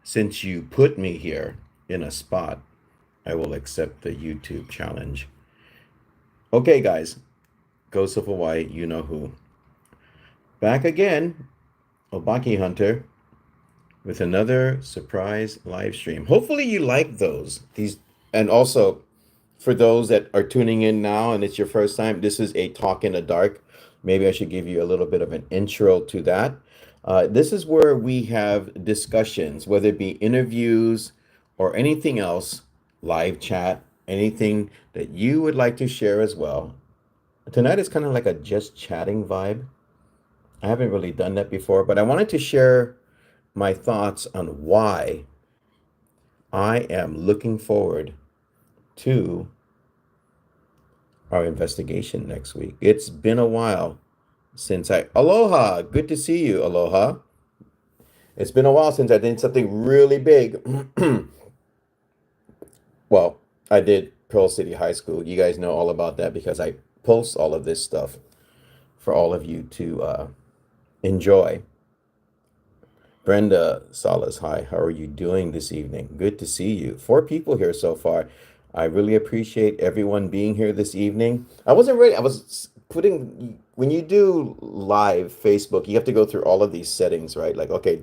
since you put me here in a spot, I will accept the YouTube challenge. Okay, guys, Ghost of Hawaii, you know who. Back again, Obaki Hunter, with another surprise live stream. Hopefully, you like those. And also for those that are tuning in now and it's your first time, this is a talk in the dark. Maybe I should give you a little bit of an intro to that. This is where we have discussions, whether it be interviews or anything else, live chat, anything that you would like to share as well. Tonight is kind of like a just chatting vibe. I haven't really done that before, but I wanted to share my thoughts on why I am looking forward to our investigation next week. It's been a while since Aloha, good to see you, Aloha. It's been a while since I did something really big. Well, I did Pearl City High School. You guys know all about that because I post all of this stuff for all of you to enjoy. Brenda Salas, hi, how are you doing this evening? Good to see you. 4 people here so far. I really appreciate everyone being here this evening. I wasn't ready. I was putting, when you do live Facebook, you have to go through all of these settings, right? Like, okay,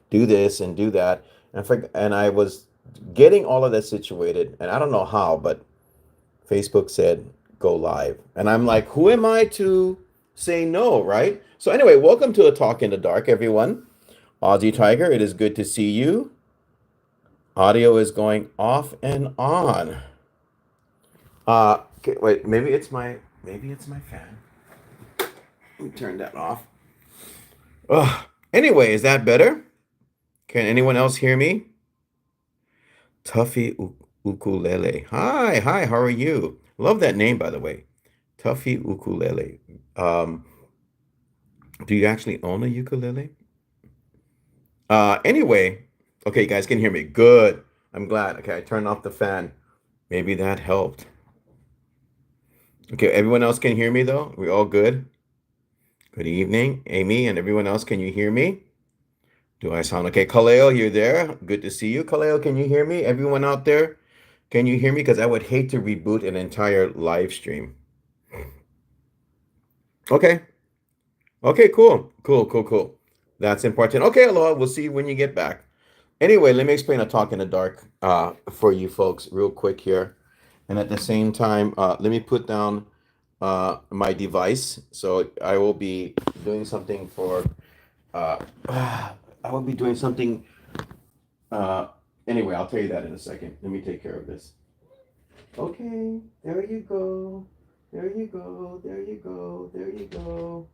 do this and do that. And I was getting all of that situated, and I don't know how, but Facebook said go live. And I'm like, who am I to say no, right? So, anyway, welcome to a Talk in the Dark, everyone. Aussie Tiger, it is good to see you. Audio is going off and on. Okay, wait, maybe it's my fan. Let me turn that off. Anyway, is that better? Can anyone else hear me? Tuffy Ukulele. Hi, how are you? Love that name, by the way. Tuffy Ukulele. Um, do you actually own a ukulele? Anyway, okay, you guys can hear me. Good. I'm glad. Okay, I turned off the fan. Maybe that helped. Okay, everyone else can hear me though? We all good? Good evening, Amy, and everyone else. Can you hear me? Do I sound okay? Kaleo, you're there. Good to see you. Kaleo, can you hear me? Everyone out there, can you hear me? Because I would hate to reboot an entire live stream. Okay. Okay, cool. That's important. Okay, Aloha, we'll see you when you get back. Anyway, let me explain a talk in the dark for you folks real quick here. And at the same time, let me put down my device. So I will be doing something for, uh, I will be doing something. Uh, anyway, I'll tell you that in a second. Let me take care of this. Okay, there you go. There you go. There you go. There you go.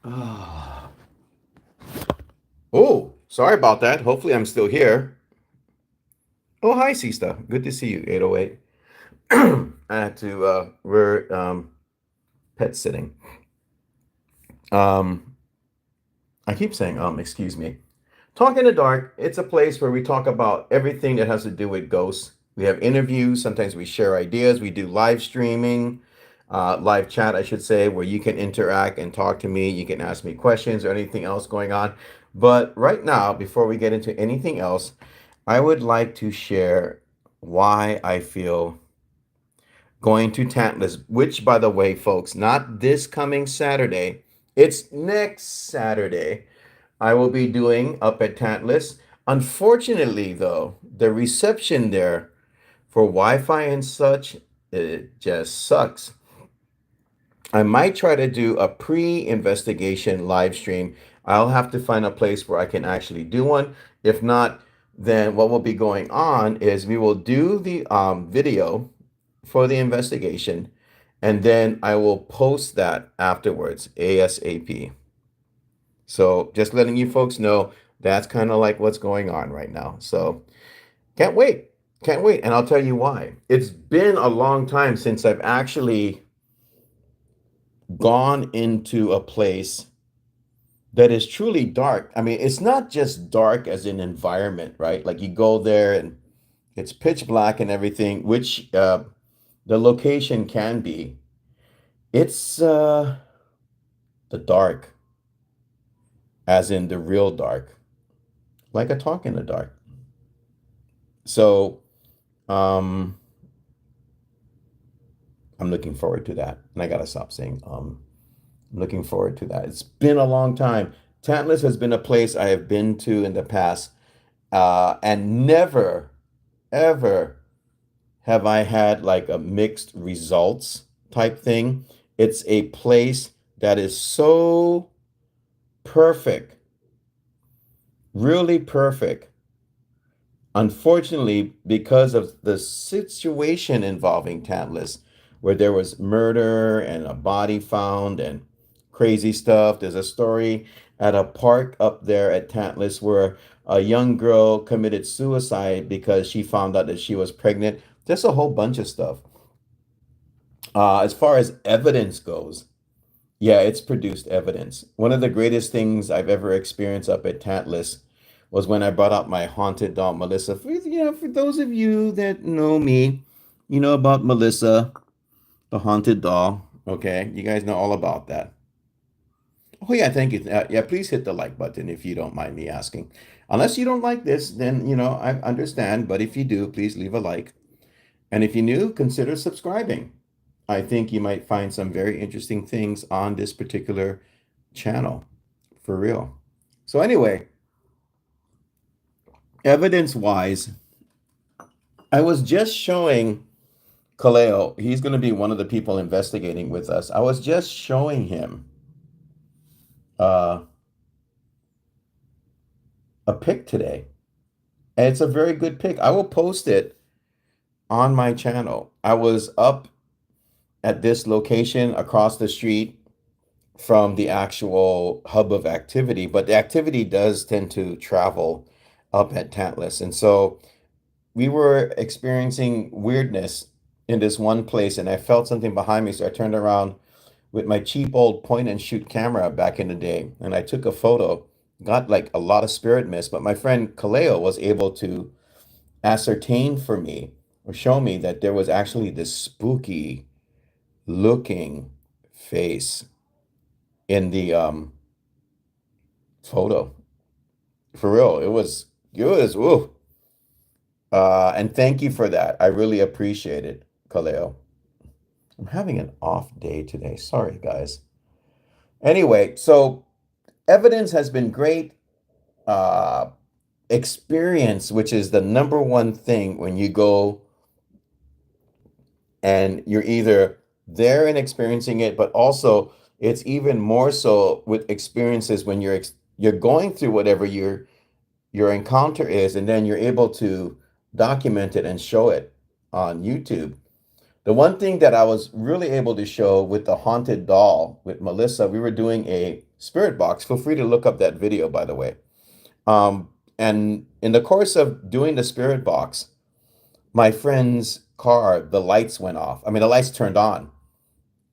Ah. Oh, sorry about that. Hopefully, I'm still here. Oh, hi, Sista. Good to see you, 808. I had to, we're pet sitting. Um, I keep saying, excuse me. Talk in the Dark, it's a place where we talk about everything that has to do with ghosts. We have interviews, sometimes we share ideas, we do live streaming, live chat, I should say, where you can interact and talk to me. You can ask me questions or anything else going on. But right now, before we get into anything else, I would like to share why I feel going to Tantalus, which, by the way, folks, not this coming Saturday, it's next Saturday. I will be doing up at Tantalus. Unfortunately, though, the reception there for Wi-Fi and such, it just sucks. I might try to do a pre-investigation live stream. I'll have to find a place where I can actually do one. If not, then what will be going on is we will do the video for the investigation, and then I will post that afterwards, ASAP. So just letting you folks know that's kind of like what's going on right now. So can't wait. Can't wait. And I'll tell you why. It's been a long time since I've actually gone into a place that is truly dark. I mean, it's not just dark as an environment, right? Like you go there and it's pitch black and everything, which the location can be. It's the dark. as in the real dark, like a talk in the dark. So, um, I'm looking forward to that. And I gotta stop saying I'm looking forward to that. It's been a long time. Tantalus has been a place I have been to in the past, and never, ever have I had like a mixed results type thing. It's a place that is so perfect, really perfect. Unfortunately, because of the situation involving Tantalus, where there was murder and a body found and crazy stuff, there's a story at a park up there at Tantalus where a young girl committed suicide because she found out that she was pregnant. Just a whole bunch of stuff. As far as evidence goes, yeah, it's produced evidence. One of the greatest things I've ever experienced up at Tantalus was when I brought out my haunted doll, Melissa. For those of you that know me, you know about Melissa, the haunted doll. Okay, you guys know all about that. Oh yeah, thank you. Yeah, please hit the like button if you don't mind me asking. Unless you don't like this, then I understand. But if you do, please leave a like. And if you're new, consider subscribing. I think you might find some very interesting things on this particular channel, for real. So anyway, evidence-wise, I was just showing Kaleo, he's going to be one of the people investigating with us. I was just showing him uh, a pic today, and it's a very good pic. I will post it on my channel. I was up at this location across the street from the actual hub of activity, but the activity does tend to travel up at Tantalus. And so we were experiencing weirdness in this one place, and I felt something behind me. So I turned around with my cheap old point and shoot camera back in the day, and I took a photo. Got like a lot of spirit mist, but my friend Kaleo was able to ascertain for me or show me that there was actually this spooky looking face in the photo. For real, it was ooh. And thank you for that. I really appreciate it, Kaleo. I'm having an off day today. Sorry, guys. Anyway, so evidence has been great. Uh, Experience, which is the number one thing when you go and you're either there and experiencing it, but also it's even more so with experiences when you're going through whatever your encounter is, and then you're able to document it and show it on YouTube. The one thing that I was really able to show with the haunted doll with Melissa, we were doing a spirit box. Feel free to look up that video, by the way. And in the course of doing the spirit box, my friend's car, the lights went off. I mean, the lights turned on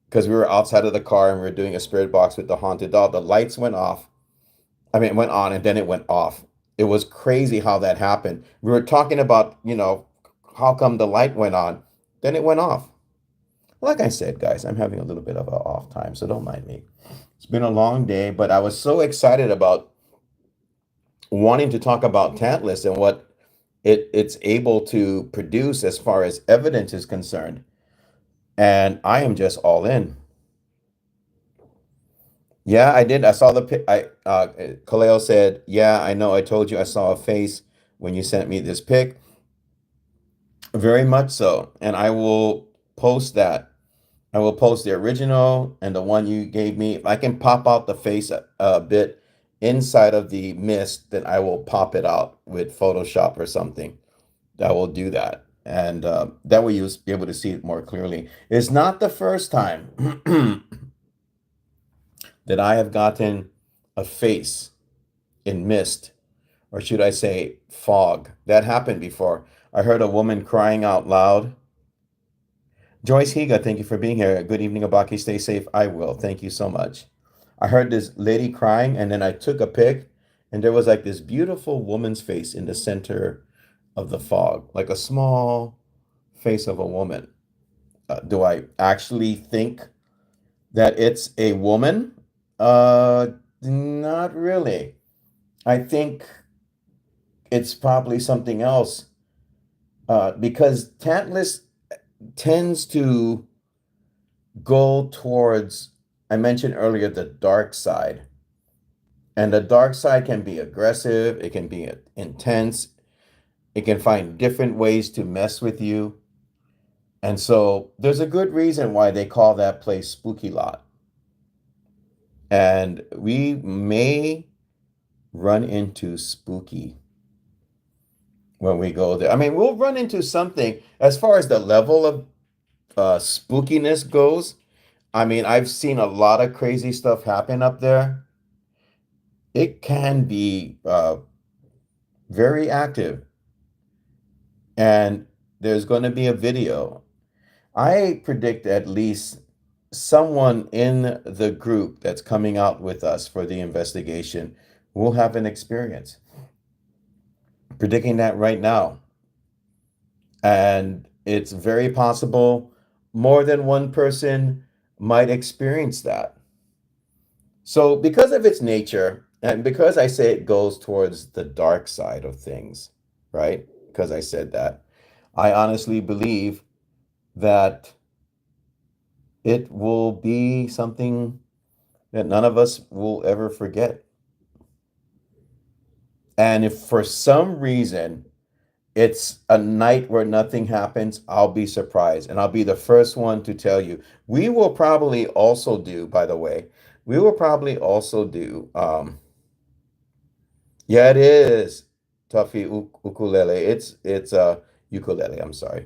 because we were outside of the car and we were doing a spirit box with the haunted doll. The lights went off. I mean, it went on and then it went off. It was crazy how that happened. We were talking about, how come the light went on, then it went off. Like I said, guys, I'm having a little bit of a off time, so don't mind me. It's been a long day, but I was so excited about wanting to talk about Tantalus and what it's able to produce as far as evidence is concerned. And I am just all in. Yeah, I did. I saw the pic. Kaleo said, "Yeah, I know. I told you I saw a face when you sent me this pic." Very much so. And I will post that. I will post the original and the one you gave me. If I can pop out the face a bit inside of the mist, then I will pop it out with Photoshop or something. I will do that. And that way you'll be able to see it more clearly. It's not the first time that I have gotten a face in mist, or should I say fog. That happened before. I heard a woman crying out loud. Joyce Higa, thank you for being here. Good evening, Abaki. Stay safe. I will. Thank you so much. I heard this lady crying, and then I took a pic, and there was like this beautiful woman's face in the center of the fog, like a small face of a woman. Do I actually think that it's a woman? Not really. I think it's probably something else because Tantalus tends to go towards, I mentioned earlier, the dark side. And the dark side can be aggressive, it can be intense, it can find different ways to mess with you. And so there's a good reason why they call that place Spooky Lot. And we may run into spooky when we go there. I mean, we'll run into something as far as the level of spookiness goes. I mean, I've seen a lot of crazy stuff happen up there. It can be very active, and there's going to be a video. I predict at least someone in the group that's coming out with us for the investigation will have an experience. Predicting that right now. And it's very possible more than one person might experience that. So, because of its nature, and because I say it goes towards the dark side of things, right? Because I said that, I honestly believe that it will be something that none of us will ever forget. And if for some reason it's a night where nothing happens, I'll be surprised. And I'll be the first one to tell you. We will probably also do, by the way, we will probably also do, yeah, it is Tuffy ukulele. It's ukulele, I'm sorry.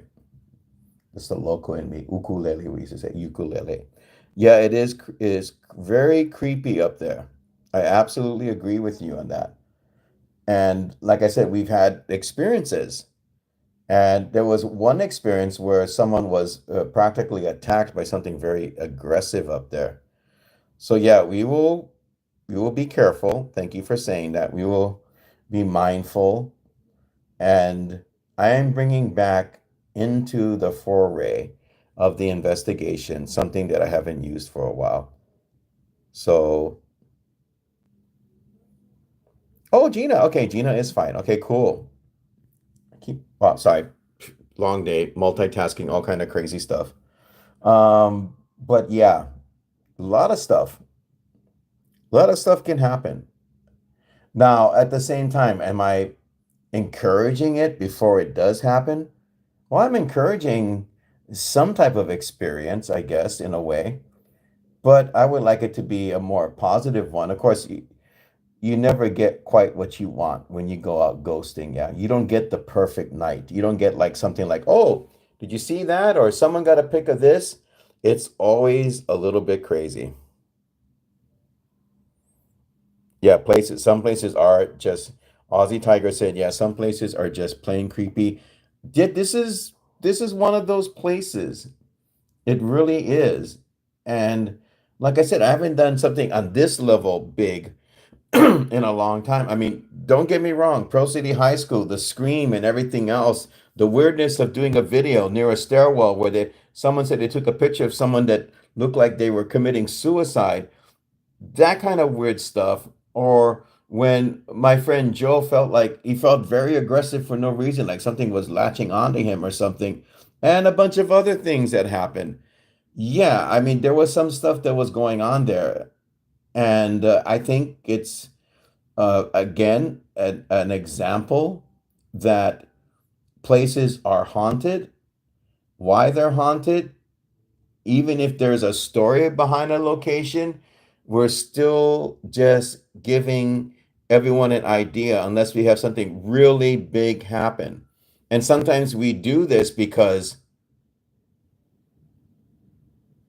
It's the local in me. Ukulele, we used to say ukulele. Yeah, it is very creepy up there. I absolutely agree with you on that. And like I said, we've had experiences. And there was one experience where someone was practically attacked by something very aggressive up there. So yeah, we will be careful. Thank you for saying that. We will be mindful, and I am bringing back into the foray of the investigation something that I haven't used for a while. So, oh, Gina. Okay, Gina is fine. Okay, cool. Oh, sorry. Long day, multitasking, all kind of crazy stuff. But yeah, a lot of stuff. A lot of stuff can happen. Now, at the same time, am I encouraging it before it does happen? Well, I'm encouraging some type of experience, I guess, in a way, but I would like it to be a more positive one. Of course, you never get quite what you want when you go out ghosting. Yeah, you don't get the perfect night. You don't get like something like, oh, did you see that? Or someone got a pic of this. It's always a little bit crazy. Yeah, some places are just, Aussie Tiger said, yeah, some places are just plain creepy. Did this is one of those places. It really is. And like I said, I haven't done something on this level big in a long time. I mean, don't get me wrong, Pro City High School, the scream and everything else, the weirdness of doing a video near a stairwell where someone said they took a picture of someone that looked like they were committing suicide, that kind of weird stuff. Or when my friend Joe felt like he felt very aggressive for no reason, like something was latching onto him or something, and a bunch of other things that happened. Yeah, I mean, there was some stuff that was going on there. And I think it's, again, an example that places are haunted. Why they're haunted, even if there's a story behind a location, we're still just giving everyone an idea unless we have something really big happen. And sometimes we do this because,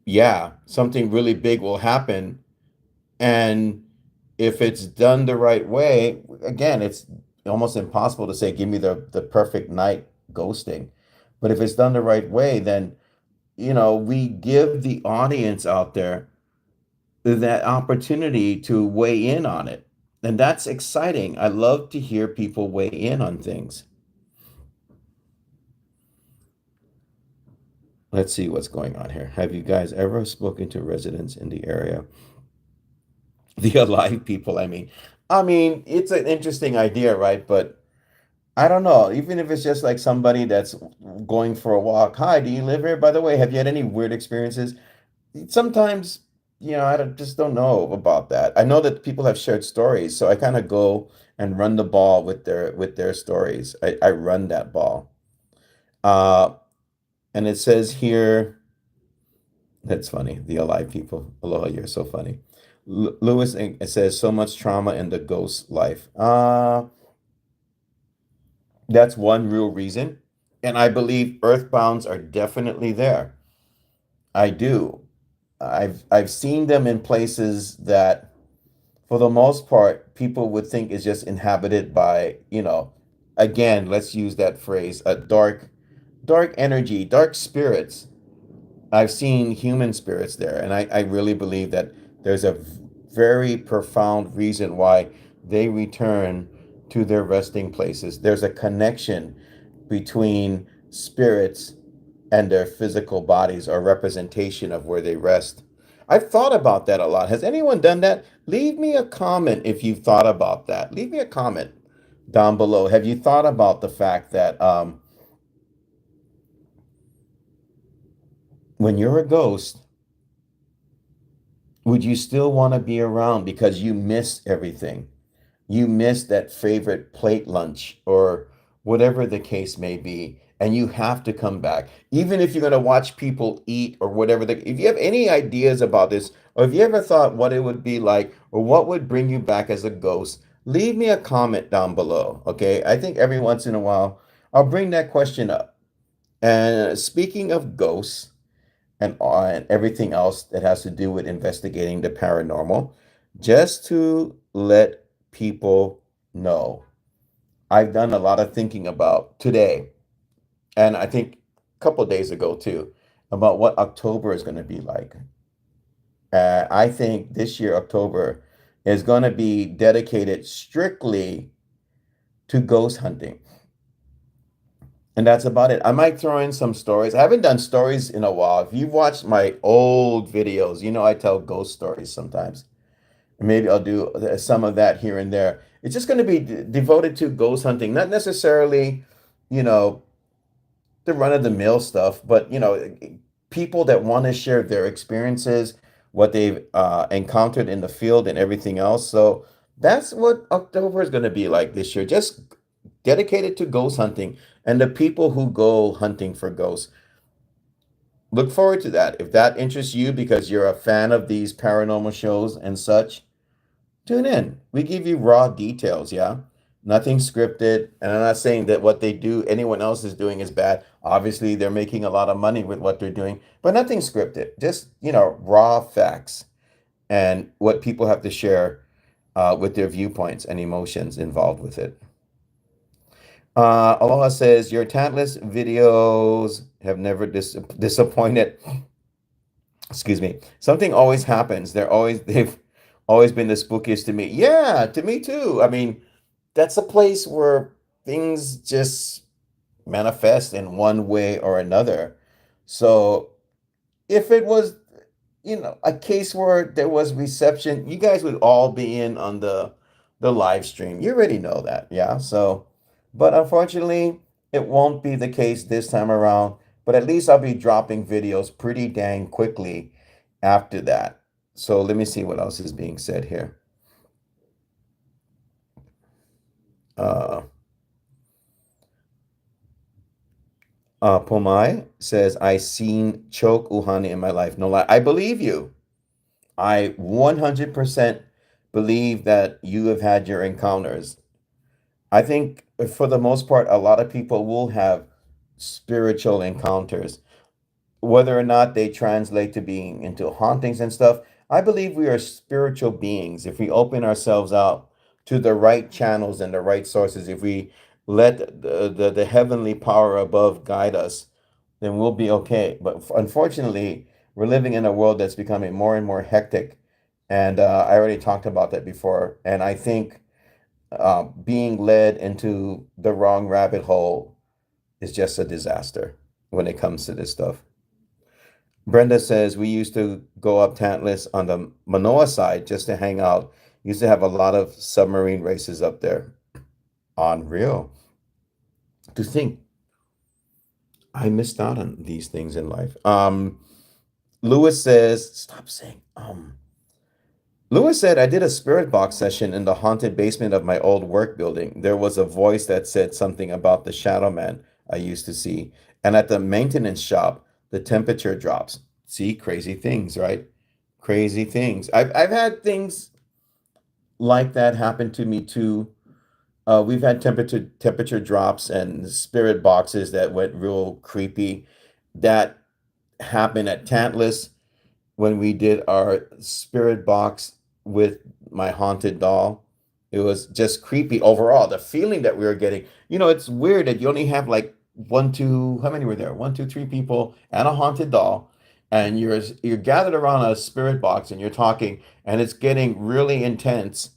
yeah, something really big will happen. And if it's done the right way, again, it's almost impossible to say, give me the perfect night ghosting. But if it's done the right way, then, we give the audience out there that opportunity to weigh in on it. And that's exciting. I love to hear people weigh in on things. Let's see what's going on here. Have you guys ever spoken to residents in the area The alive people, I mean, it's an interesting idea, right? But I don't know. Even if it's just like somebody that's going for a walk. Hi, do you live here? By the way, have you had any weird experiences? Sometimes, just don't know about that. I know that people have shared stories, so I kind of go and run the ball with their stories. I run that ball. Uh, and it says here, that's funny. The alive people. Aloha, you're so funny. Lewis, it says so much trauma in the ghost life. That's one real reason. And I believe earthbounds are definitely there. I do. I've seen them in places that, for the most part, people would think is just inhabited by, again, let's use that phrase, a dark energy, dark spirits. I've seen human spirits there, and I really believe that there's a very profound reason why they return to their resting places. There's a connection between spirits and their physical bodies or representation of where they rest. I've thought about that a lot. Has anyone done that? Leave me a comment if you've thought about that. Leave me a comment down below. Have you thought about the fact that when you're a ghost, would you still want to be around because you miss everything? You miss that favorite plate lunch or whatever the case may be, and you have to come back. Even if you're going to watch people eat or whatever, if you have any ideas about this, or if you ever thought what it would be like, or what would bring you back as a ghost, leave me a comment down below. Okay. I think every once in a while, I'll bring that question up. And speaking of ghosts, and everything else that has to do with investigating the paranormal, just to let people know. I've done a lot of thinking about today, and I think a couple of days ago too, about what October is going to be like. I think this year, October, is going to be dedicated strictly to ghost hunting. And that's about it. I might throw in some stories. I haven't done stories in a while. If you've watched my old videos, I tell ghost stories sometimes. Maybe I'll do some of that here and there. It's just going to be devoted to ghost hunting, not necessarily, you know, the run of the mill stuff, but people that want to share their experiences, what they've encountered in the field, and everything else. So that's what October is going to be like this year. Just dedicated to ghost hunting and the people who go hunting for ghosts. Look forward to that. If that interests you because you're a fan of these paranormal shows and such, tune in. We give you raw details, yeah? Nothing scripted. And I'm not saying that what they do, anyone else is doing is bad. Obviously, they're making a lot of money with what they're doing, but nothing scripted. Just, raw facts and what people have to share with their viewpoints and emotions involved with it. Aloha says, your talentless videos have never disappointed. Excuse me. Something always happens. They've always been the spookiest to me. Yeah, to me too. I mean, that's a place where things just manifest in one way or another. So if it was, a case where there was reception, you guys would all be in on the live stream. You already know that, yeah. So, but unfortunately, it won't be the case this time around. But at least I'll be dropping videos pretty dang quickly after that. So let me see what else is being said here. Uh, Pomai says, I seen choke uhani in my life. No lie. I believe you. I 100% believe that you have had your encounters. I think for the most part, a lot of people will have spiritual encounters, whether or not they translate to being into hauntings and stuff. I believe we are spiritual beings. If we open ourselves out to the right channels and the right sources, if we let the heavenly power above guide us, then we'll be okay. But unfortunately, we're living in a world that's becoming more and more hectic. And I already talked about that before. And I think being led into the wrong rabbit hole is just a disaster when it comes to this stuff. Brenda says we used to go up Tantalus on the Manoa side just to hang out. Used to have a lot of submarine races up there. Unreal. To think I missed out on these things in life. Lewis says, stop saying Lewis said, I did a spirit box session in the haunted basement of my old work building. There was a voice that said something about the shadow man I used to see. And at the maintenance shop, the temperature drops. See, crazy things, right? Crazy things. I've had things like that happen to me too. We've had temperature drops and spirit boxes that went real creepy. That happened at Tantalus when we did our spirit box with my haunted doll. It was just creepy overall. The feeling that we were getting, it's weird that you only have like one, two, how many were there? One, two, three people and a haunted doll, and you're gathered around a spirit box and you're talking, and it's getting really intense.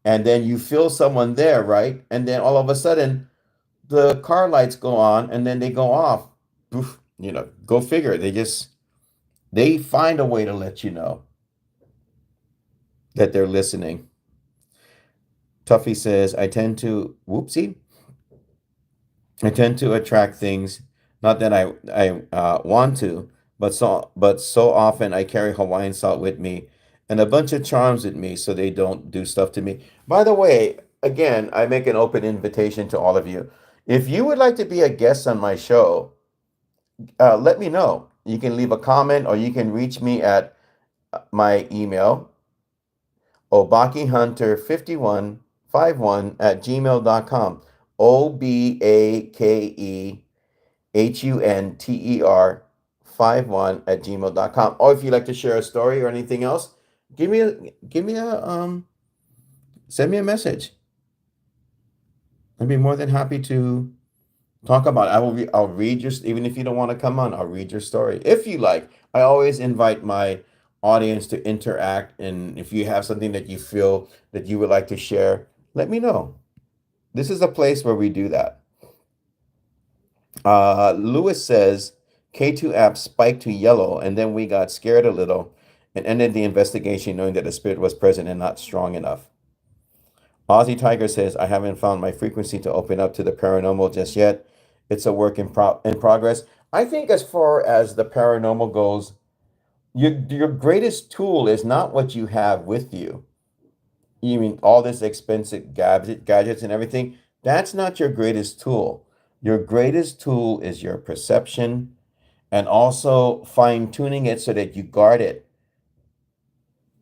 And then you feel someone there, right? And then all of a sudden, the car lights go on and then they go off. Poof, go figure. They find a way to let you know that they're listening. Tuffy says, I tend to attract things, not that I want to, but so often I carry Hawaiian salt with me and a bunch of charms with me so they don't do stuff to me. By the way, again, I make an open invitation to all of you. If you would like to be a guest on my show, let me know. You can leave a comment or you can reach me at my email, obakehunter5151 OBAKEHUNTER 51 @gmail.com. Or if you'd like to share a story or anything else, send me a message. I'd be more than happy to talk about it. I'll read your, even if you don't want to come on, I'll read your story if you like. I always invite my audience to interact, and if you have something that you feel that you would like to share, let me know. This is a place where we do that. Lewis says K2 app spiked to yellow, and then we got scared a little and ended the investigation knowing that the spirit was present and not strong enough. Aussie Tiger says, I haven't found my frequency to open up to the paranormal just yet. It's a work in progress. I think as far as the paranormal goes, your greatest tool is not what you have with you. You mean all this expensive gadgets and everything? That's not your greatest tool. Your greatest tool is your perception and also fine tuning it so that you guard it.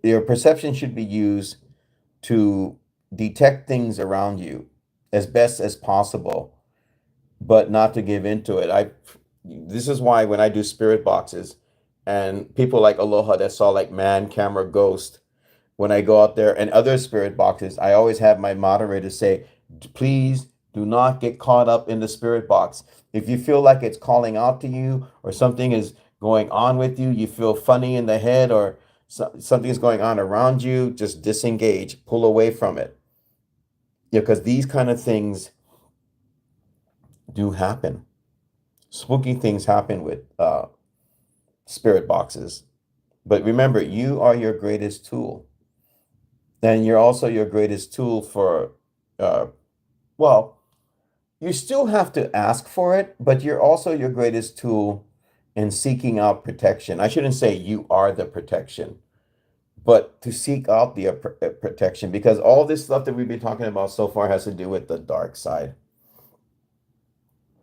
Your perception should be used to detect things around you as best as possible, but not to give into it. This is why when I do spirit boxes and people like Aloha that saw like man, camera, ghost, when I go out there and other spirit boxes, I always have my moderator say, please do not get caught up in the spirit box. If you feel like it's calling out to you or something is going on with you, you feel funny in the head or something is going on around you, just disengage, pull away from it. Because these kind of things do happen. Spooky things happen with spirit boxes. But remember, you are your greatest tool. And you're also your greatest tool for, uh, well, you still have to ask for it, but you're also your greatest tool in seeking out protection. I shouldn't say you are the protection, but to seek out the protection, because all this stuff that we've been talking about so far has to do with the dark side.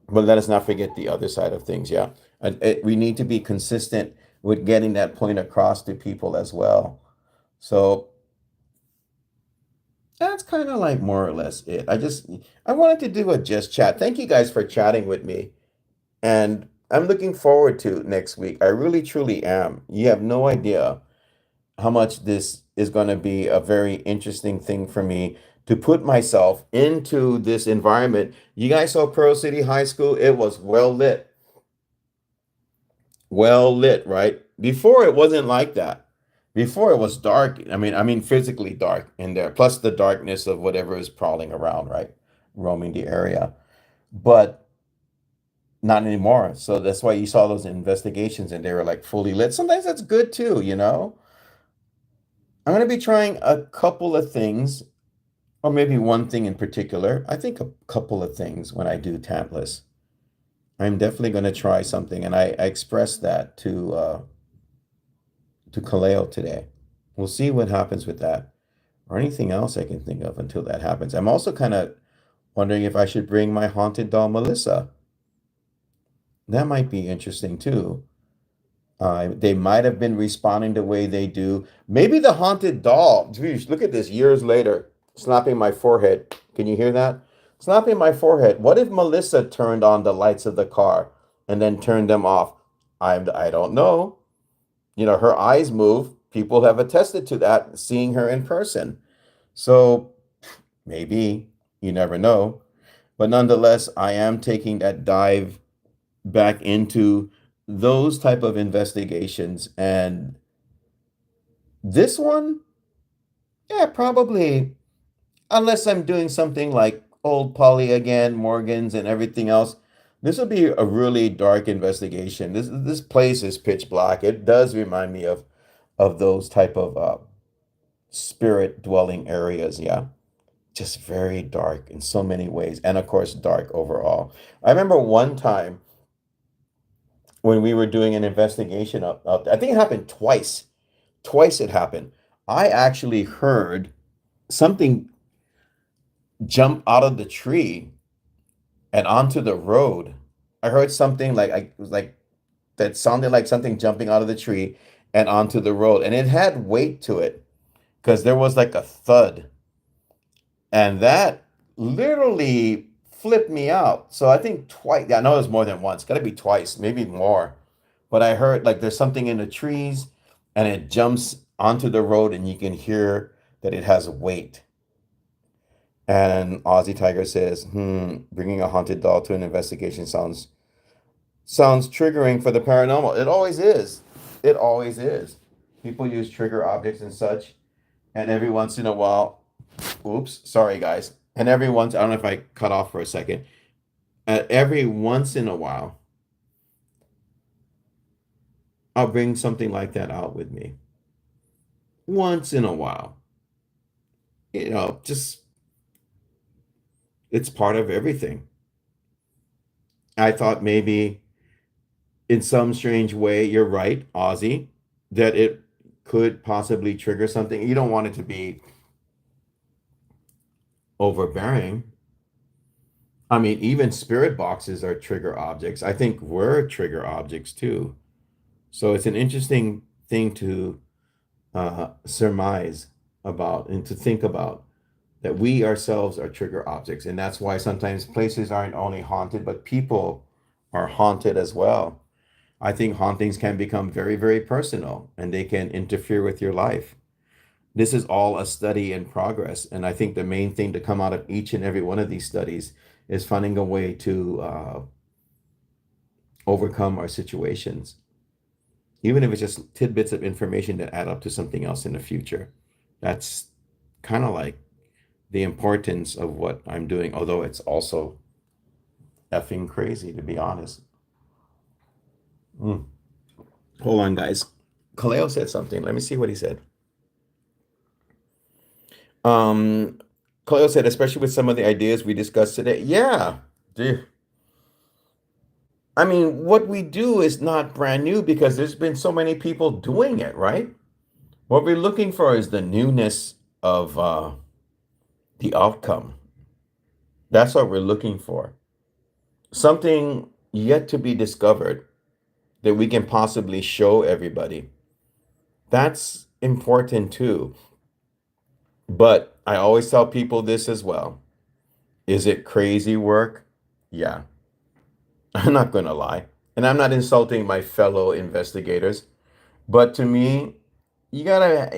But let us not forget the other side of things. Yeah. And we need to be consistent with getting that point across to people as well. So that's kind of like more or less it. I wanted to do a just chat. Thank you guys for chatting with me. And I'm looking forward to next week. I really truly am. You have no idea how much this is going to be a very interesting thing for me to put myself into this environment. You guys saw Pearl City High School, it was well lit. Well lit, right? Before it wasn't like that. Before it was dark. I mean physically dark in there, plus the darkness of whatever is prowling around, right? Roaming the area. But Not anymore. So that's why you saw those investigations and they were like fully lit. Sometimes that's good too, you know? I'm going to be trying a couple of things, or maybe one thing in particular. I think a couple of things when I do tantless. I'm definitely going to try something, and I expressed that to Kaleo today. We'll see what happens with that, or anything else I can think of until that happens. I'm also kind of wondering if I should bring my haunted doll, Melissa. That might be interesting too. They might have been responding the way they do. Maybe the haunted doll. Geez, look at this years later, slapping my forehead. Can you hear that? Slapping my forehead. What if Melissa turned on the lights of the car and then turned them off? I don't know. You know, her eyes move. People have attested to that, seeing her in person. So maybe, you never know. But nonetheless, I am taking that dive back into those type of investigations. And this one, yeah, probably, unless I'm doing something like Old Polly again, Morgan's and everything else, this will be a really dark investigation. This place is pitch black. It does remind me of those type of spirit dwelling areas. Yeah, just very dark in so many ways, and of course, dark overall. I remember one time when we were doing an investigation up I think it happened twice. Twice it happened. I actually heard something jump out of the tree and onto the road. I heard something like I it was like that sounded like something jumping out of the tree and onto the road, and it had weight to it because there was like a thud, and that literally flipped me out. So I think twice. Yeah, I know it was more than once. Got to be twice, maybe more. But I heard like there's something in the trees, and it jumps onto the road, and you can hear that it has weight. And Aussie Tiger says, bringing a haunted doll to an investigation sounds triggering for the paranormal. It always is. It always is. People use trigger objects and such, and every once in a while, oops, sorry guys. And every once, I don't know if I cut off for a second. Every once in a while, I'll bring something like that out with me. Once in a while, just it's part of everything. I thought maybe in some strange way, you're right, Ozzy, that it could possibly trigger something. You don't want it to be overbearing. I mean, even spirit boxes are trigger objects. I think we're trigger objects too. So it's an interesting thing to surmise about and to think about that we ourselves are trigger objects. And that's why sometimes places aren't only haunted, but people are haunted as well. I think hauntings can become very, very personal and they can interfere with your life. This is all a study in progress. And I think the main thing to come out of each and every one of these studies is finding a way to overcome our situations, even if it's just tidbits of information that add up to something else in the future. That's kind of like the importance of what I'm doing, although it's also effing crazy, to be honest. Mm. Hold on, guys. Kaleo said something. Let me see what he said. Um, Kaleo said, especially with some of the ideas we discussed today. Yeah. Dude. I mean, what we do is not brand new because there's been so many people doing it, right? What we're looking for is the newness of the outcome. That's what we're looking for. Something yet to be discovered that we can possibly show everybody. That's important too. But I always tell people this as well. Is it crazy work? Yeah, I'm not going to lie. And I'm not insulting my fellow investigators, but to me, you gotta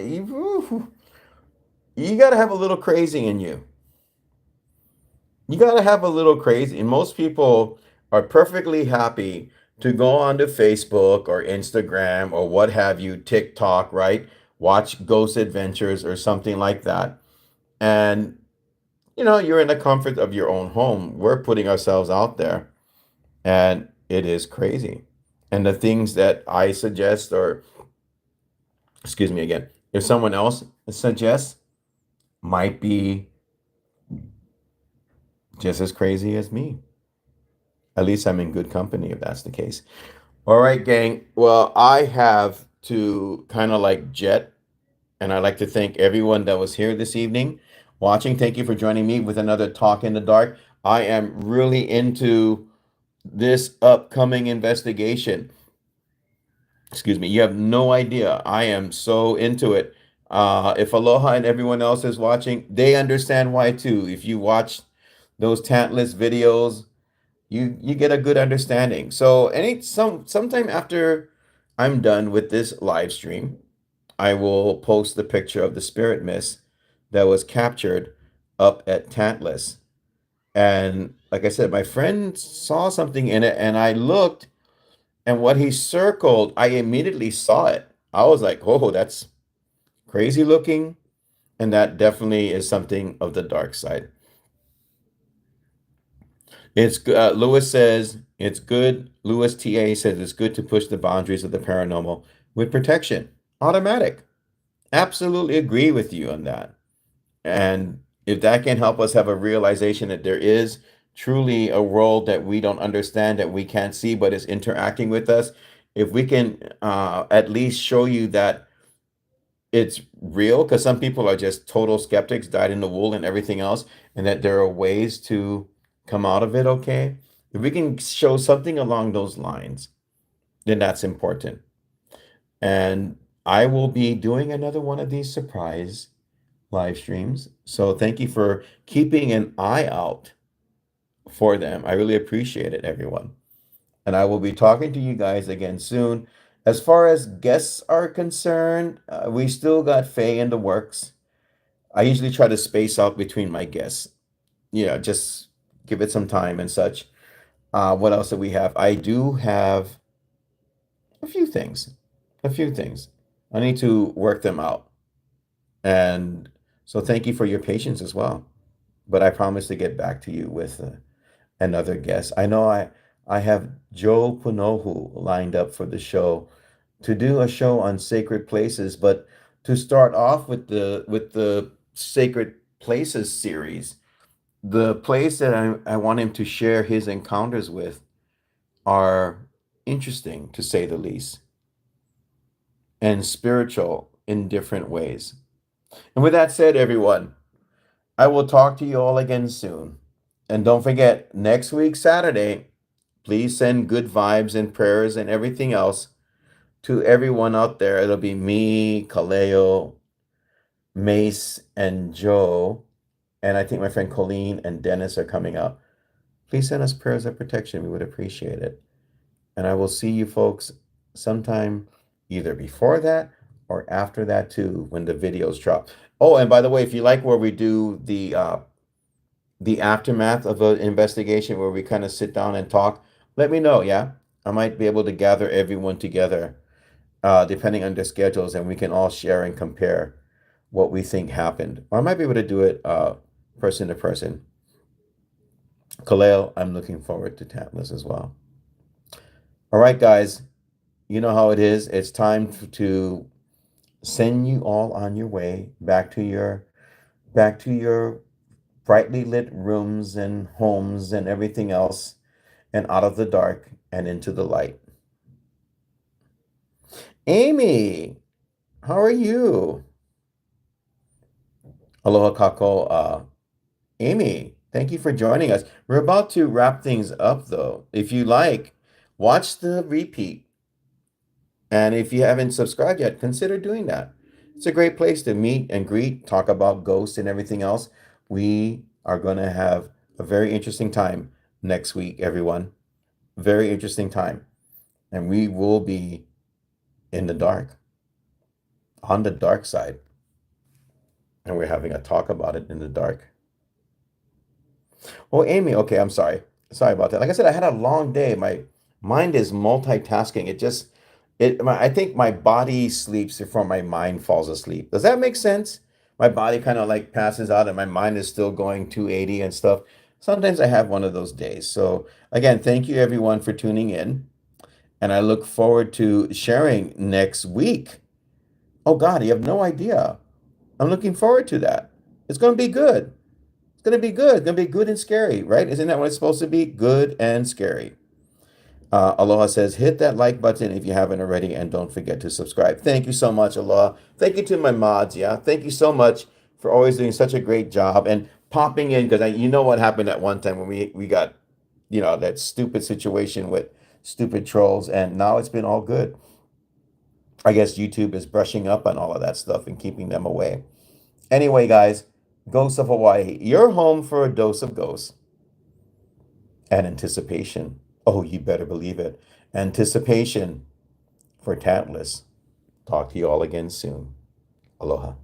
you gotta have a little crazy in you. You gotta have a little crazy. And most people are perfectly happy to go onto Facebook or Instagram or what have you, TikTok, right? Watch Ghost Adventures or something like that. And you're in the comfort of your own home. We're putting ourselves out there. And It is crazy. And the things that I suggest, or excuse me again, if someone else suggests, might be just as crazy as me. At least I'm in good company if that's the case. All right, gang. Well, I have to kind of like jet, and I'd like to thank everyone that was here this evening watching. Thank you for joining me with another Talk in the Dark. I am really into this upcoming investigation. Excuse me. You have no idea. I am so into it. If Aloha and everyone else is watching, they understand why too. If you watch those Tantalus videos, you get a good understanding. So sometime after I'm done with this live stream, I will post the picture of the spirit mist that was captured up at Tantalus. And like I said, my friend saw something in it, and I looked, and what he circled, I immediately saw it. I was like, "Oh, that's crazy looking," and that definitely is something of the dark side. Lewis says it's good. Lewis TA says it's good to push the boundaries of the paranormal with protection. Automatic. Absolutely agree with you on that. And if that can help us have a realization that there is truly a world that we don't understand, that we can't see, but is interacting with us, if we can at least show you that it's real, because some people are just total skeptics, dyed in the wool and everything else, and that there are ways to come out of it okay. If we can show something along those lines, then that's important. And I will be doing another one of these surprise live streams. So thank you for keeping an eye out for them. I really appreciate it, everyone. And I will be talking to you guys again soon. As far as guests are concerned, we still got Faye in the works. I usually try to space out between my guests, just give it some time and such. What else do we have? I do have a few things, a few things. I need to work them out. And so thank you for your patience as well. But I promise to get back to you with another guest. I know I have Joe Punohu lined up for the show to do a show on sacred places, but to start off with the sacred places series, the place that I want him to share his encounters with are interesting to say the least, and spiritual in different ways. And with that said, everyone, I will talk to you all again soon. And don't forget, next week, Saturday, please send good vibes and prayers and everything else to everyone out there. It'll be me, Kaleo, Mace, and Joe. And I think my friend Colleen and Dennis are coming up. Please send us prayers of protection. We would appreciate it. And I will see you folks sometime either before that or after that too, when the videos drop. Oh, and by the way, if you like where we do the aftermath of an investigation where we kind of sit down and talk, let me know. Yeah, I might be able to gather everyone together, depending on their schedules, and we can all share and compare what we think happened. Or I might be able to do it person to person. Kaleo, I'm looking forward to Tantalus as well. All right, guys, you know how it is. It's time to send you all on your way back to your brightly lit rooms and homes and everything else, and out of the dark and into the light. Amy, how are you? Aloha kako. Amy, thank you for joining us. We're about to wrap things up though. If you like, watch the repeat. And if you haven't subscribed yet, consider doing that. It's a great place to meet and greet, talk about ghosts and everything else. We are going to have a very interesting time next week, everyone. Very interesting time. And we will be in the dark, on the dark side. And we're having a talk about it in the dark. Oh, Amy, okay, I'm sorry. Sorry about that. Like I said, I had a long day. My mind is multitasking. I think my body sleeps before my mind falls asleep. Does that make sense? My body kind of like passes out and my mind is still going 280 and stuff. Sometimes I have one of those days. So, again, thank you everyone for tuning in. And I look forward to sharing next week. Oh, God, you have no idea. I'm looking forward to that. It's going to be good. It's going to be good. It's going to be good and scary, right? Isn't that what it's supposed to be? Good and scary. Aloha says, hit that like button if you haven't already, and don't forget to subscribe. Thank you so much, Aloha. Thank you to my mods. Yeah, thank you so much for always doing such a great job and popping in because you know what happened at one time when we got that stupid situation with stupid trolls, and now it's been all good. I guess YouTube is brushing up on all of that stuff and keeping them away. Anyway, guys, Ghosts of Hawaii, you're home for a dose of ghosts and anticipation. Oh, you better believe it. Anticipation for Tantalus. Talk to you all again soon. Aloha.